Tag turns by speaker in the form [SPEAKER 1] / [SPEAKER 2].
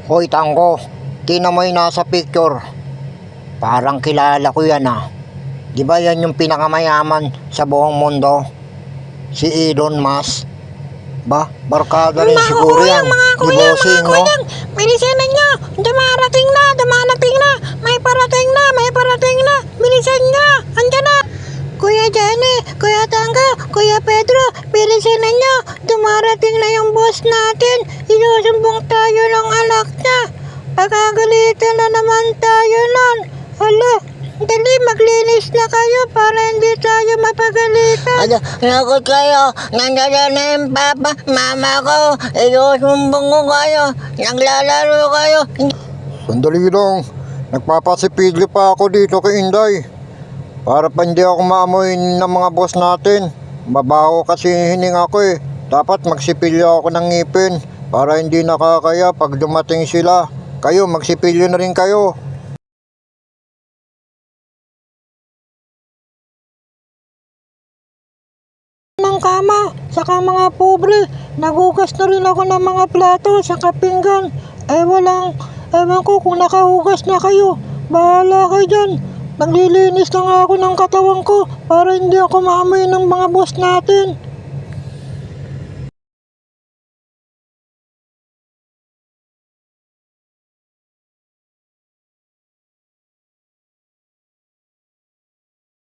[SPEAKER 1] Hoy Tangko, tina mo yung nasa picture. Parang kilala ko yan ah. Di ba yan yung pinakamayaman sa buong mundo? Si Elon Musk. Ba, barkada rin siguro yan. Di bossing, no?
[SPEAKER 2] Bilisan nyo! Dumarating na! May parating na! Bilisan nyo! Andyan na! Kuya Johnny, Kuya Tangko, Kuya Pedro, bilisan nyo! Dumarating na yung boss natin! Inusumbong tayo ng anak niya! Pagkagalitan na naman tayo nun! Hala, dali maglinis na kayo para hindi tayo mapagalitan!
[SPEAKER 3] Nagot kayo, nandiyan na yung papa, mama ko, inusumbong ko kayo, naglalaro kayo.
[SPEAKER 1] Sandali lang. Nagpapasipidli pa ako dito kay Inday. Para pa hindi ako maamoy ng mga boss natin. Mabaho kasi hininga ko eh. Dapat magsipilyo ako ng ngipin para hindi nakakaya pag dumating sila. Kayo, magsipilyo na rin kayo.
[SPEAKER 2] Ng kama, saka mga pobre, nagugas na rin ako ng mga plato, saka pinggan. Ewan ko kung nakahugas na kayo. Bahala kayo dyan. Naglilinis na nga ako ng katawan ko para hindi ako maamoy ng mga boss natin.